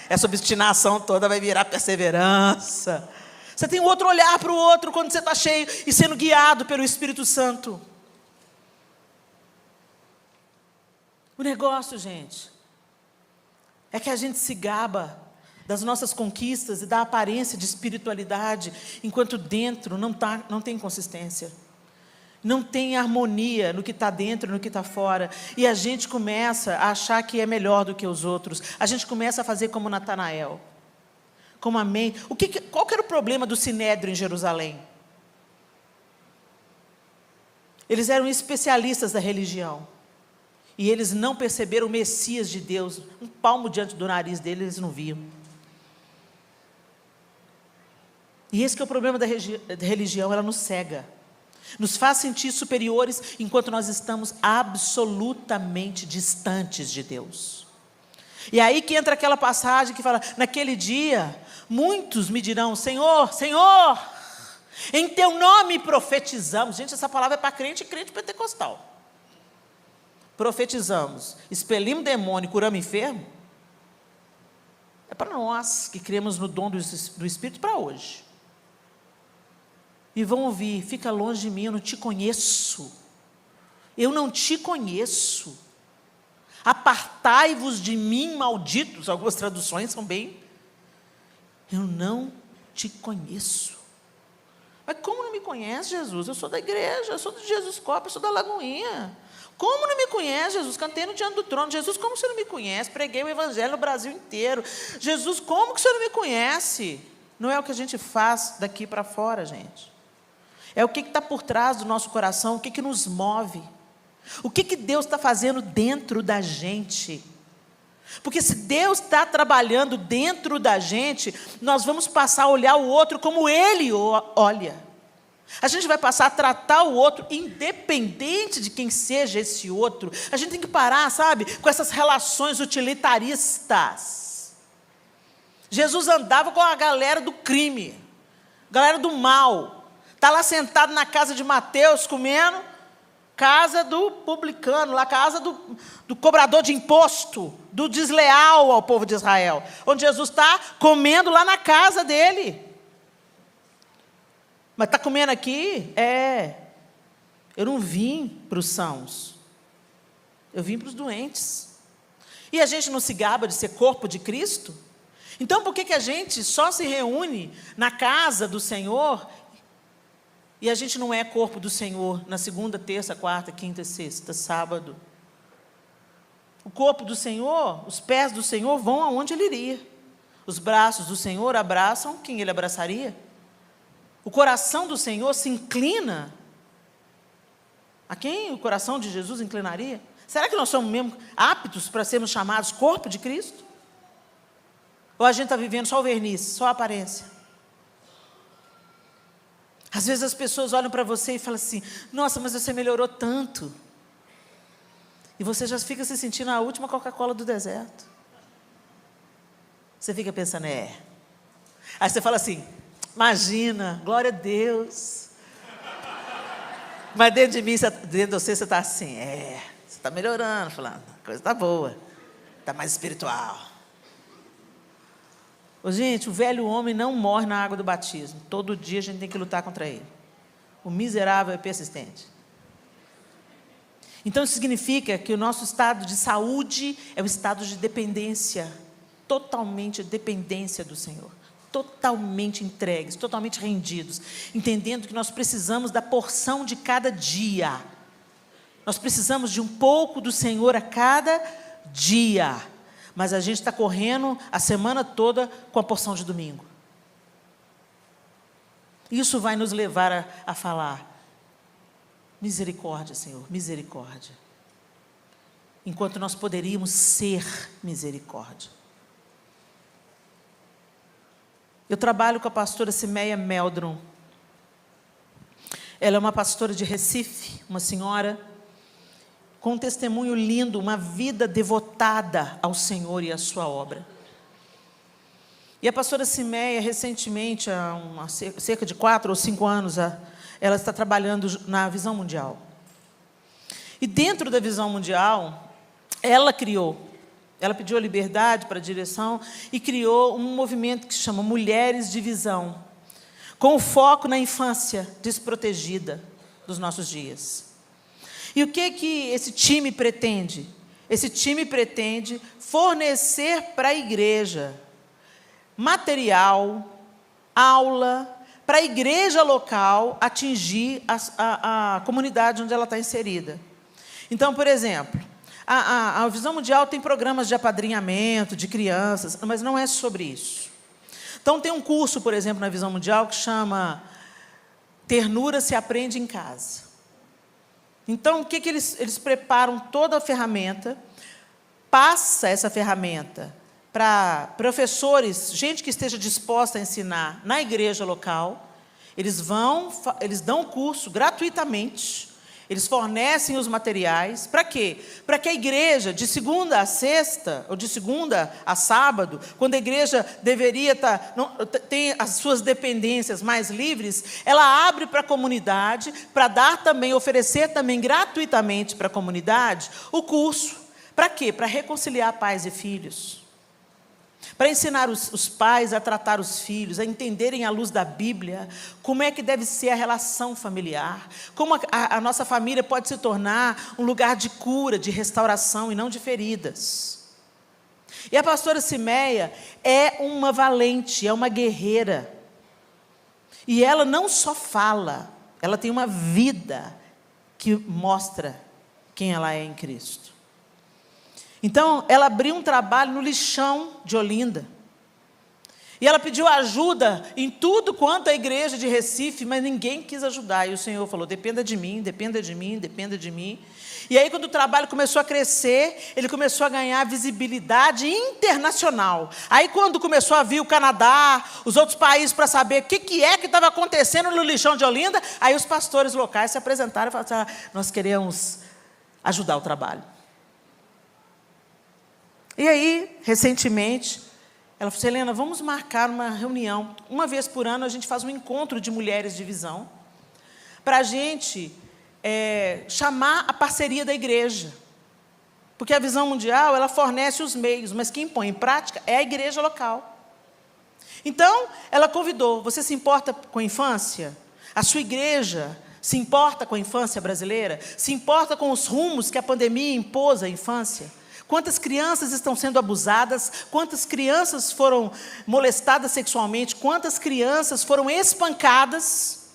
Essa obstinação toda vai virar perseverança. Você tem outro olhar para o outro quando você está cheio e sendo guiado pelo Espírito Santo. O negócio, gente, é que a gente se gaba das nossas conquistas e da aparência de espiritualidade, enquanto dentro não tem consistência. Não tem harmonia no que está dentro e no que está fora. E a gente começa a achar que é melhor do que os outros. A gente começa a fazer como Natanael. Como Amém. Qual que era o problema do Sinédrio em Jerusalém? Eles eram especialistas da religião. E eles não perceberam o Messias de Deus. Um palmo diante do nariz deles, eles não viam. E esse que é o problema da religião, ela nos cega. Nos faz sentir superiores, enquanto nós estamos absolutamente distantes de Deus. E aí que entra aquela passagem que fala, naquele dia, muitos me dirão, Senhor, Senhor, em teu nome profetizamos. Gente, essa palavra é para crente e crente pentecostal. Profetizamos, expelimos demônio, curamos enfermo, é para nós que cremos no dom do Espírito para hoje. E vão ouvir, fica longe de mim, eu não te conheço. Eu não te conheço. Apartai-vos de mim, malditos. Algumas traduções são bem. Eu não te conheço. Mas como não me conhece, Jesus? Eu sou da igreja, eu sou de Jesus Copa, eu sou da Lagoinha. Como não me conhece, Jesus? Cantei no diante do trono. Jesus, como você não me conhece? Preguei o evangelho no Brasil inteiro. Jesus, como que você não me conhece? Não é o que a gente faz daqui para fora, gente. É o que está por trás do nosso coração, o que nos move. O que Deus está fazendo dentro da gente. Porque se Deus está trabalhando dentro da gente, nós vamos passar a olhar o outro como Ele olha. A gente vai passar a tratar o outro independente de quem seja esse outro. A gente tem que parar, sabe, com essas relações utilitaristas. Jesus andava com a galera do crime, galera do mal. Está lá sentado na casa de Mateus, comendo, casa do publicano, lá casa do cobrador de imposto, do desleal ao povo de Israel. Onde Jesus está comendo lá na casa dele. Mas está comendo aqui? Eu não vim para os sãos. Eu vim para os doentes. E a gente não se gaba de ser corpo de Cristo? Então, por que a gente só se reúne na casa do Senhor e a gente não é corpo do Senhor na segunda, terça, quarta, quinta, sexta, sábado? O corpo do Senhor, os pés do Senhor vão aonde Ele iria. Os braços do Senhor abraçam quem Ele abraçaria. O coração do Senhor se inclina a quem o coração de Jesus inclinaria? Será que nós somos mesmo aptos para sermos chamados corpo de Cristo? Ou a gente está vivendo só o verniz, só a aparência? Às vezes as pessoas olham para você e falam assim: nossa, mas você melhorou tanto. E você já fica se sentindo a última Coca-Cola do deserto. Você fica pensando, Aí você fala assim: imagina, glória a Deus. Mas dentro de você está assim, você está melhorando, falando, a coisa está boa, está mais espiritual. Gente, o velho homem não morre na água do batismo. Todo dia a gente tem que lutar contra ele. O miserável é persistente. Então, isso significa que o nosso estado de saúde é o estado de dependência, totalmente dependência do Senhor. Totalmente entregues, totalmente rendidos, entendendo que nós precisamos da porção de cada dia. Nós precisamos de um pouco do Senhor a cada dia. Mas a gente está correndo a semana toda com a porção de domingo. Isso vai nos levar a falar: misericórdia, Senhor, misericórdia. Enquanto nós poderíamos ser misericórdia. Eu trabalho com a pastora Simeia Meldrum. Ela é uma pastora de Recife, uma senhora com um testemunho lindo, uma vida devotada ao Senhor e à sua obra. E a pastora Simeia, recentemente, há cerca de 4 ou 5 anos, ela está trabalhando na Visão Mundial. E dentro da Visão Mundial, ela pediu a liberdade para a direção e criou um movimento que se chama Mulheres de Visão, com foco na infância desprotegida dos nossos dias. E o que esse time pretende? Esse time pretende fornecer para a igreja material, aula, para a igreja local atingir a comunidade onde ela está inserida. Então, por exemplo, a Visão Mundial tem programas de apadrinhamento de crianças, mas não é sobre isso. Então, tem um curso, por exemplo, na Visão Mundial que chama Ternura se aprende em casa. Então, o que eles preparam toda a ferramenta, passa essa ferramenta para professores, gente que esteja disposta a ensinar na igreja local. Eles dão o curso gratuitamente, eles fornecem os materiais. Para quê? Para que a igreja, de segunda a sexta, ou de segunda a sábado, quando a igreja deveria ter as suas dependências mais livres, ela abre para a comunidade, para oferecer também gratuitamente para a comunidade o curso. Para quê? Para reconciliar pais e filhos. Para ensinar os pais a tratar os filhos, a entenderem à luz da Bíblia como é que deve ser a relação familiar, como a nossa família pode se tornar um lugar de cura, de restauração e não de feridas. E a pastora Simeia é uma valente, é uma guerreira. E ela não só fala, ela tem uma vida que mostra quem ela é em Cristo. Então, ela abriu um trabalho no lixão de Olinda. E ela pediu ajuda em tudo quanto a igreja de Recife, mas ninguém quis ajudar. E o Senhor falou: dependa de mim, dependa de mim, dependa de mim. E aí, quando o trabalho começou a crescer, ele começou a ganhar visibilidade internacional. Aí, quando começou a vir o Canadá, os outros países, para saber o que estava acontecendo no lixão de Olinda, aí os pastores locais se apresentaram e falaram assim: nós queremos ajudar o trabalho. E aí, recentemente, ela falou assim: Helena, vamos marcar uma reunião. Uma vez por ano, a gente faz um encontro de mulheres de visão, para a gente chamar a parceria da igreja. Porque a Visão Mundial, ela fornece os meios, mas quem põe em prática é a igreja local. Então, ela convidou: você se importa com a infância? A sua igreja se importa com a infância brasileira? Se importa com os rumos que a pandemia impôs à infância? Quantas crianças estão sendo abusadas? Quantas crianças foram molestadas sexualmente? Quantas crianças foram espancadas?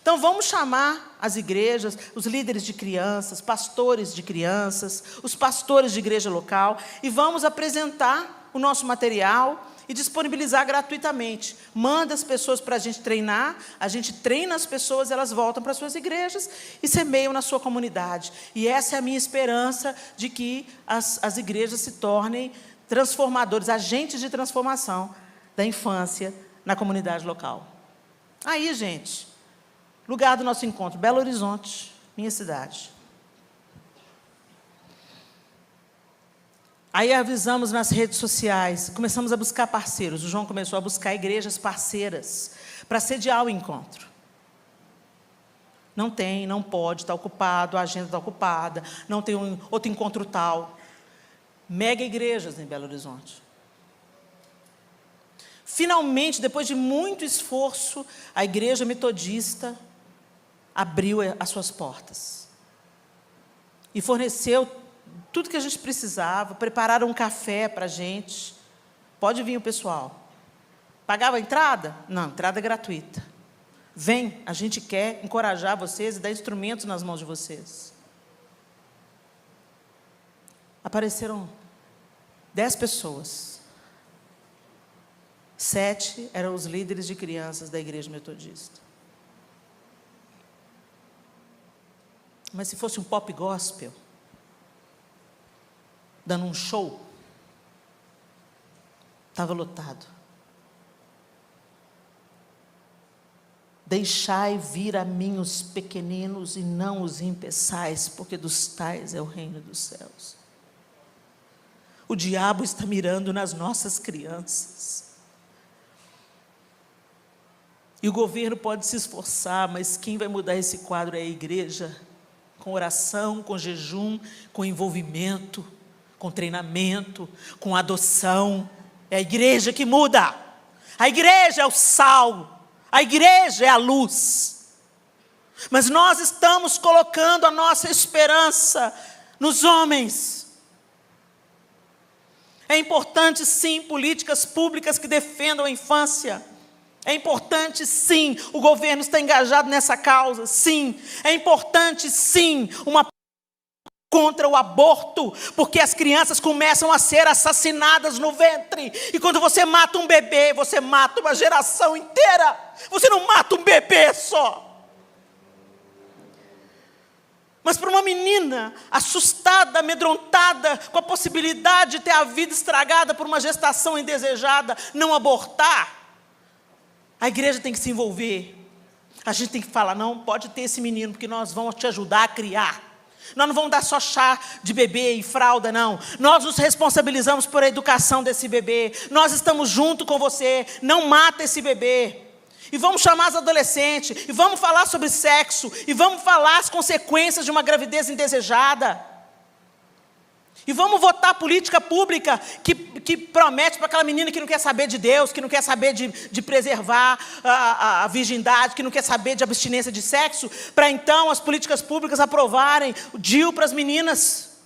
Então, vamos chamar as igrejas, os líderes de crianças, pastores de crianças, os pastores de igreja local, e vamos apresentar o nosso material e disponibilizar gratuitamente. Manda as pessoas para a gente treinar, a gente treina as pessoas, elas voltam para suas igrejas e semeiam na sua comunidade. E essa é a minha esperança de que as igrejas se tornem transformadores, agentes de transformação da infância na comunidade local. Aí, gente, lugar do nosso encontro, Belo Horizonte, minha cidade. Aí avisamos nas redes sociais, começamos a buscar parceiros. O João começou a buscar igrejas parceiras para sediar o encontro. Não tem, não pode, está ocupado, a agenda está ocupada, não tem outro encontro tal. Mega igrejas em Belo Horizonte. Finalmente, depois de muito esforço, a igreja metodista abriu as suas portas. E forneceu tudo que a gente precisava, prepararam um café para a gente. Pode vir o pessoal. Pagava a entrada? Não, entrada gratuita. Vem, a gente quer encorajar vocês e dar instrumentos nas mãos de vocês. Apareceram 10 pessoas. 7 eram os líderes de crianças da igreja metodista. Mas se fosse um pop gospel, dando um show, estava lotado. Deixai vir a mim os pequeninos e não os impeçais, porque dos tais é o reino dos céus. O diabo está mirando nas nossas crianças. E o governo pode se esforçar, mas quem vai mudar esse quadro é a igreja, com oração, com jejum, com envolvimento, com treinamento, com adoção. É a igreja que muda. A igreja é o sal. A igreja é a luz. Mas nós estamos colocando a nossa esperança nos homens. É importante, sim, políticas públicas que defendam a infância. É importante, sim, o governo estar engajado nessa causa, sim. É importante, sim, uma contra o aborto, porque as crianças começam a ser assassinadas no ventre. E quando você mata um bebê, você mata uma geração inteira. Você não mata um bebê só. Mas para uma menina assustada, amedrontada, com a possibilidade de ter a vida estragada por uma gestação indesejada, não abortar, a igreja tem que se envolver. A gente tem que falar, não, pode ter esse menino, porque nós vamos te ajudar a criar. Nós não vamos dar só chá de bebê e fralda, não. Nós nos responsabilizamos por a educação desse bebê. Nós estamos junto com você. Não mata esse bebê. E vamos chamar os adolescentes. E vamos falar sobre sexo. E vamos falar as consequências de uma gravidez indesejada. E vamos votar política pública que promete para aquela menina que não quer saber de Deus, que não quer saber de preservar a virgindade, que não quer saber de abstinência de sexo, para então as políticas públicas aprovarem o DIU para as meninas.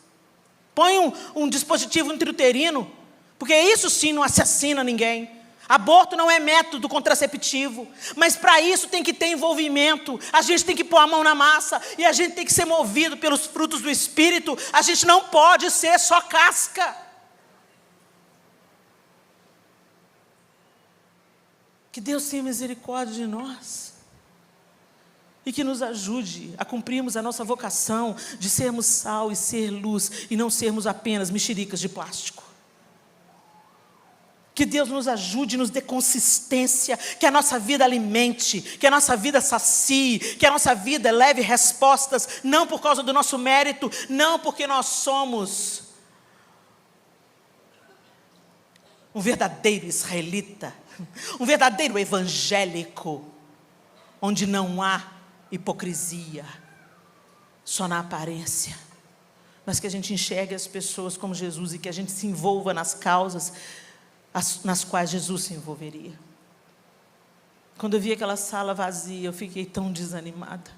Põe um dispositivo intrauterino, porque isso sim não assassina ninguém. Aborto não é método contraceptivo, mas para isso tem que ter envolvimento. A gente tem que pôr a mão na massa e a gente tem que ser movido pelos frutos do Espírito. A gente não pode ser só casca. Que Deus tenha misericórdia de nós e que nos ajude a cumprirmos a nossa vocação de sermos sal e ser luz e não sermos apenas mexericas de plástico. Que Deus nos ajude, nos dê consistência, que a nossa vida alimente, que a nossa vida sacie, que a nossa vida leve respostas, não por causa do nosso mérito, não porque nós somos um verdadeiro israelita, um verdadeiro evangélico, onde não há hipocrisia, só na aparência, mas que a gente enxergue as pessoas como Jesus e que a gente se envolva nas causas nas quais Jesus se envolveria. Quando eu vi aquela sala vazia, eu fiquei tão desanimada.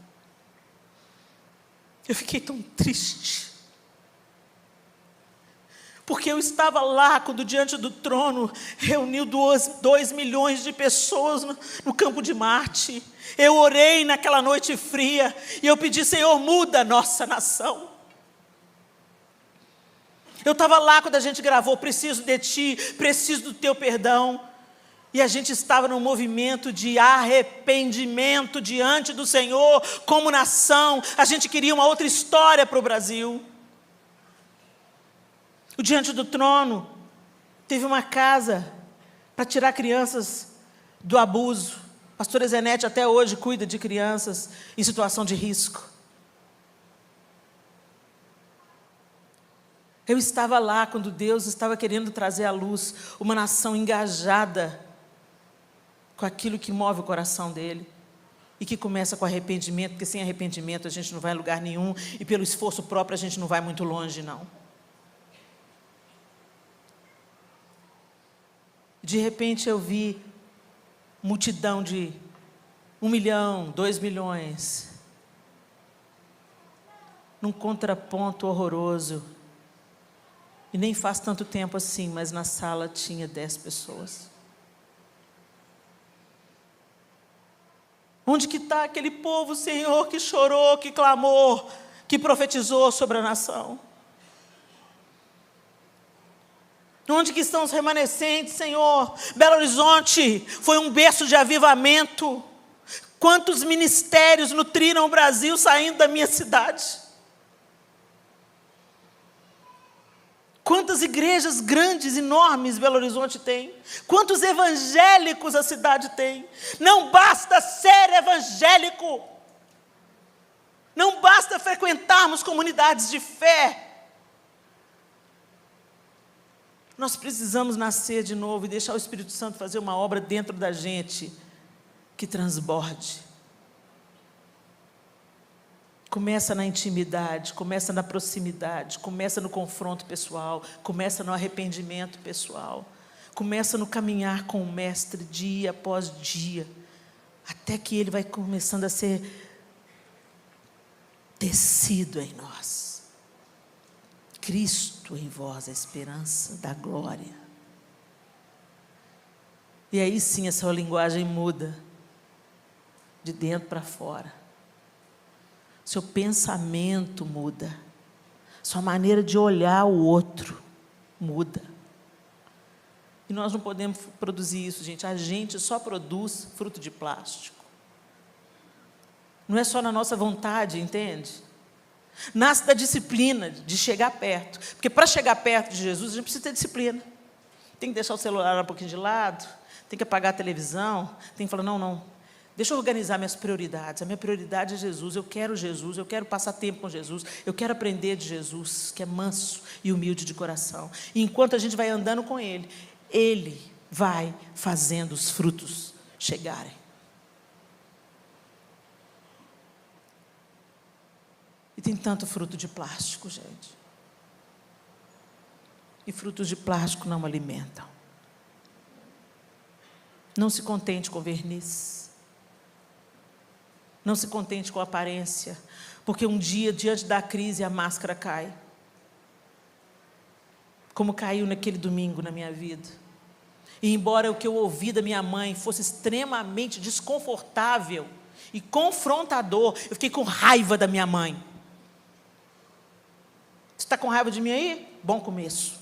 Eu fiquei tão triste. Porque eu estava lá quando diante do trono reuniu 2 milhões de pessoas no campo de Marte. Eu orei naquela noite fria e eu pedi: Senhor, muda a nossa nação. Eu estava lá quando a gente gravou Preciso de Ti, preciso do Teu perdão. E a gente estava num movimento de arrependimento diante do Senhor, como nação. A gente queria uma outra história para o Brasil. O Diante do Trono teve uma casa para tirar crianças do abuso. A pastora Zenete até hoje cuida de crianças em situação de risco. Eu estava lá quando Deus estava querendo trazer à luz uma nação engajada com aquilo que move o coração dele e que começa com arrependimento, porque sem arrependimento a gente não vai em lugar nenhum e pelo esforço próprio a gente não vai muito longe, não. De repente eu vi multidão de 1 milhão, 2 milhões, num contraponto horroroso. E nem faz tanto tempo assim, mas na sala tinha 10 pessoas. Onde que está aquele povo, Senhor, que chorou, que clamou, que profetizou sobre a nação? Onde que estão os remanescentes, Senhor? Belo Horizonte foi um berço de avivamento. Quantos ministérios nutriram o Brasil saindo da minha cidade? Quantas igrejas grandes, enormes Belo Horizonte tem? Quantos evangélicos a cidade tem? Não basta ser evangélico. Não basta frequentarmos comunidades de fé. Nós precisamos nascer de novo e deixar o Espírito Santo fazer uma obra dentro da gente que transborde. Começa na intimidade, começa na proximidade, começa no confronto pessoal, começa no arrependimento pessoal, começa no caminhar com o Mestre dia após dia, até que ele vai começando a ser tecido em nós. Cristo em vós, a esperança da glória. E aí sim a sua linguagem muda, de dentro para fora. Seu pensamento muda. Sua maneira de olhar o outro muda. E nós não podemos produzir isso, gente. A gente só produz fruto de plástico. Não é só na nossa vontade, entende? Nasce da disciplina de chegar perto. Porque para chegar perto de Jesus, a gente precisa ter disciplina. Tem que deixar o celular um pouquinho de lado, tem que apagar a televisão, tem que falar: não, deixa eu organizar minhas prioridades. A minha prioridade é Jesus, eu quero passar tempo com Jesus, eu quero aprender de Jesus, que é manso e humilde de coração. E enquanto a gente vai andando com Ele, Ele vai fazendo os frutos chegarem. E tem tanto fruto de plástico, gente. E frutos de plástico não alimentam. Não se contente com verniz. Não se contente com a aparência. Porque um dia, diante da crise, a máscara cai. Como caiu naquele domingo na minha vida. E embora o que eu ouvi da minha mãe fosse extremamente desconfortável e confrontador, eu fiquei com raiva da minha mãe. Você está com raiva de mim aí? Bom começo.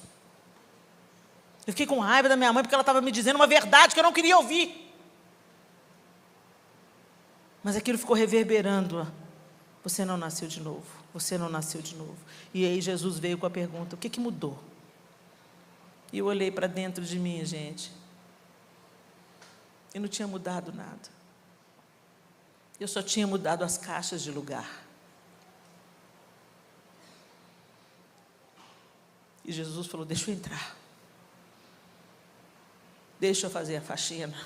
Eu fiquei com raiva da minha mãe porque ela estava me dizendo uma verdade que eu não queria ouvir. Mas aquilo ficou reverberando. Você não nasceu de novo. Você não nasceu de novo. E aí Jesus veio com a pergunta: o que mudou? E eu olhei para dentro de mim, gente. E não tinha mudado nada. Eu só tinha mudado as caixas de lugar. E Jesus falou: deixa eu entrar. Deixa eu fazer a faxina.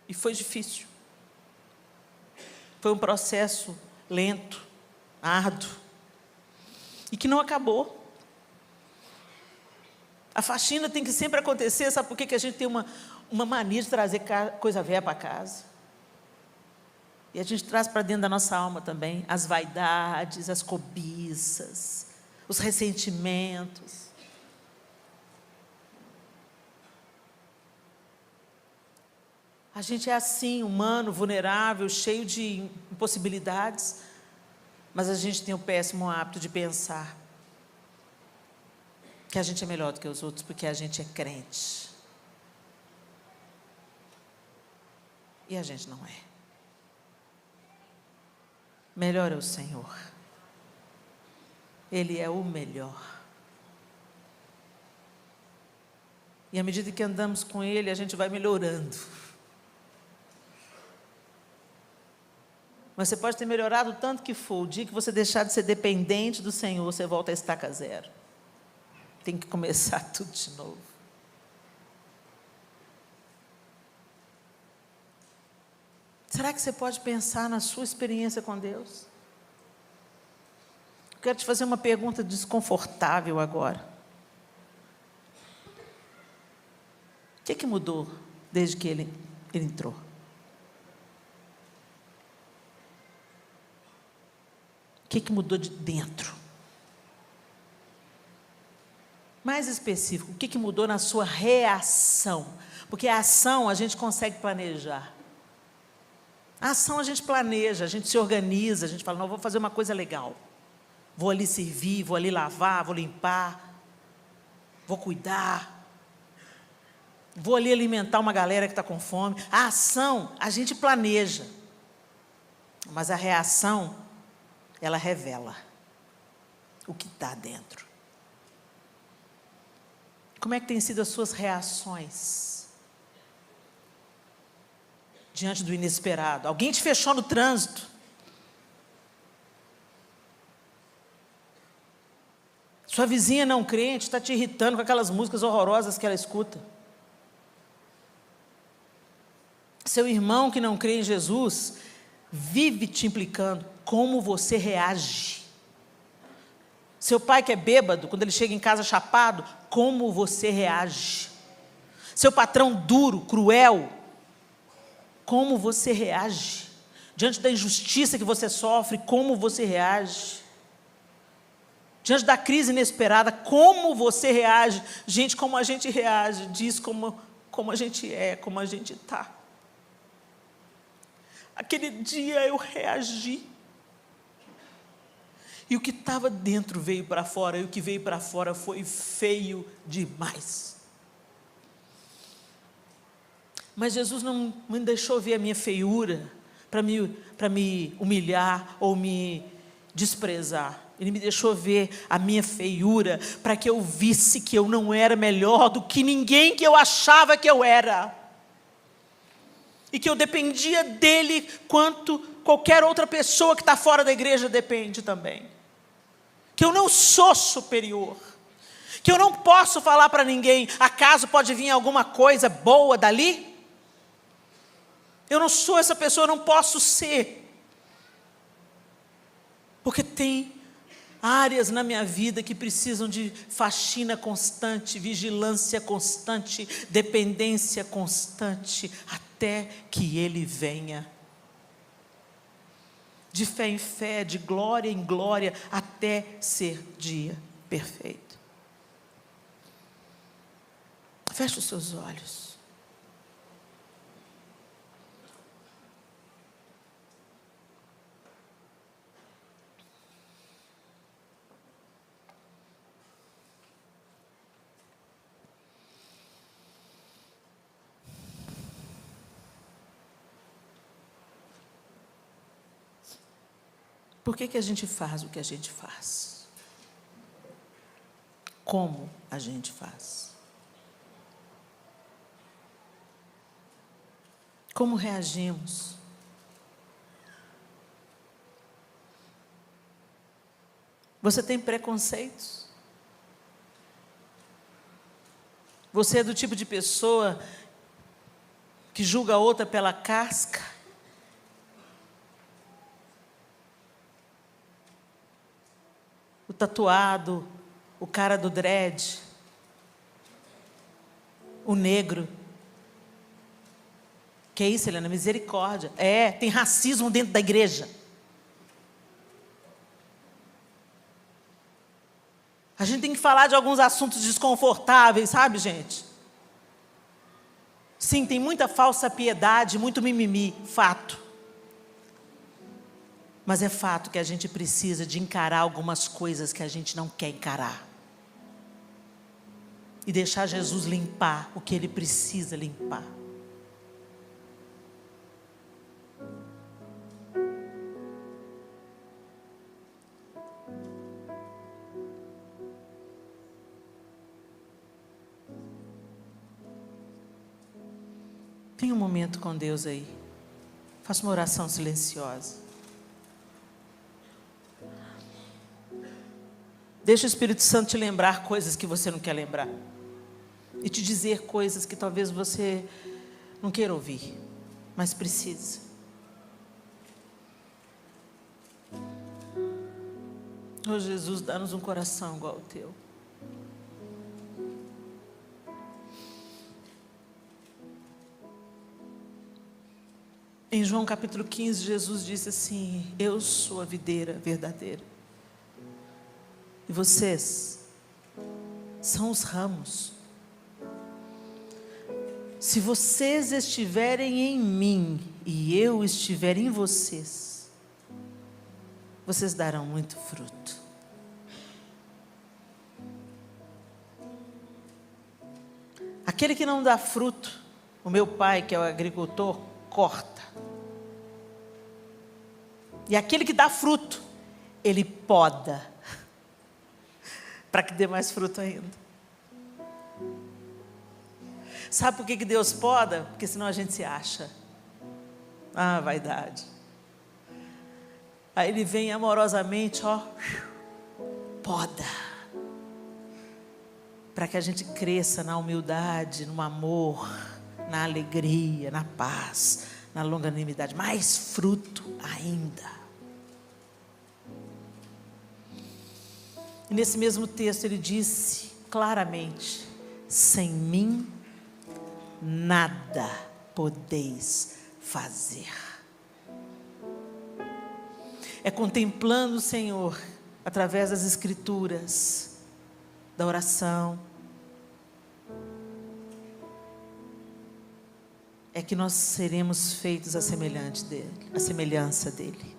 E foi difícil. Foi um processo lento, árduo. E que não acabou. A faxina tem que sempre acontecer. Sabe por que a gente tem uma mania de trazer coisa velha para casa? E a gente traz para dentro da nossa alma também as vaidades, as cobiças, os ressentimentos. A gente é assim, humano, vulnerável, cheio de impossibilidades, mas a gente tem o péssimo hábito de pensar que a gente é melhor do que os outros porque a gente é crente. E a gente não é. Melhor é o Senhor. Ele é o melhor. E à medida que andamos com Ele, a gente vai melhorando. Mas você pode ter melhorado o tanto que for. O dia que você deixar de ser dependente do Senhor, você volta a estaca zero. Tem que começar tudo de novo. Será que você pode pensar na sua experiência com Deus? Eu quero te fazer uma pergunta desconfortável agora. O que mudou desde que ele entrou? O que mudou de dentro? Mais específico, o que mudou na sua reação? Porque a ação a gente consegue planejar. A ação a gente planeja, a gente se organiza, a gente fala, não, vou fazer uma coisa legal. Vou ali servir, vou ali lavar, vou limpar, vou cuidar. Vou ali alimentar uma galera que está com fome. A ação a gente planeja. Mas a reação, ela revela o que está dentro. Como é que têm sido as suas reações diante do inesperado? Alguém te fechou no trânsito. Sua vizinha não crente está te irritando com aquelas músicas horrorosas que ela escuta. Seu irmão que não crê em Jesus vive te implicando. Como você reage? Seu pai que é bêbado, quando ele chega em casa chapado, como você reage? Seu patrão duro, cruel, como você reage? Diante da injustiça que você sofre, como você reage? Diante da crise inesperada, como você reage? Gente, como a gente reage, diz como a gente é, como a gente está. Aquele dia eu reagi. E o que estava dentro veio para fora, e o que veio para fora foi feio demais. Mas Jesus não me deixou ver a minha feiura para me humilhar ou me desprezar. Ele me deixou ver a minha feiura para que eu visse que eu não era melhor do que ninguém que eu achava que eu era. E que eu dependia dele quanto qualquer outra pessoa que está fora da igreja depende também. Que eu não sou superior. Que eu não posso falar para ninguém, acaso pode vir alguma coisa boa dali? Eu não sou essa pessoa, eu não posso ser. Porque tem áreas na minha vida que precisam de faxina constante, vigilância constante, dependência constante, até que Ele venha. De fé em fé, de glória em glória, até ser dia perfeito. Feche os seus olhos. Por que a gente faz o que a gente faz? Como a gente faz? Como reagimos? Você tem preconceitos? Você é do tipo de pessoa que julga a outra pela casca? O tatuado, o cara do dread, o negro. Que é isso, Helena? Misericórdia. Tem racismo dentro da igreja. A gente tem que falar de alguns assuntos desconfortáveis, sabe, gente? Sim, tem muita falsa piedade, muito mimimi, fato. Mas é fato que a gente precisa de encarar algumas coisas que a gente não quer encarar. E deixar Jesus limpar o que Ele precisa limpar. Tenha um momento com Deus aí. Faça uma oração silenciosa. Deixa o Espírito Santo te lembrar coisas que você não quer lembrar. E te dizer coisas que talvez você não queira ouvir, mas precisa. Oh, Jesus, dá-nos um coração igual ao teu. Em João capítulo 15, Jesus disse assim: eu sou a videira verdadeira. E vocês são os ramos. Se vocês estiverem em mim e eu estiver em vocês, vocês darão muito fruto. Aquele que não dá fruto, o meu pai, que é o agricultor, corta. E aquele que dá fruto, ele poda, para que dê mais fruto ainda. Sabe por que Deus poda? Porque senão a gente se acha. Ah, vaidade. Aí Ele vem amorosamente, poda, para que a gente cresça na humildade, no amor, na alegria, na paz, na longanimidade, mais fruto ainda. E nesse mesmo texto ele disse claramente: sem mim nada podeis fazer. É contemplando o Senhor através das Escrituras, da oração, é que nós seremos feitos à semelhança dele.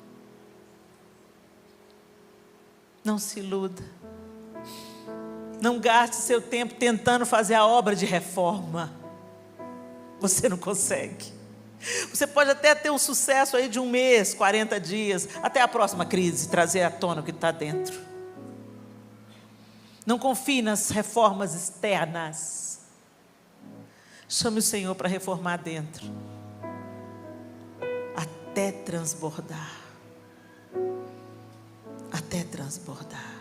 Não se iluda. Não gaste seu tempo tentando fazer a obra de reforma. Você não consegue. Você pode até ter um sucesso aí de 1 mês, 40 dias, até a próxima crise, trazer à tona o que está dentro. Não confie nas reformas externas. Chame o Senhor para reformar dentro, até transbordar. Até transbordar.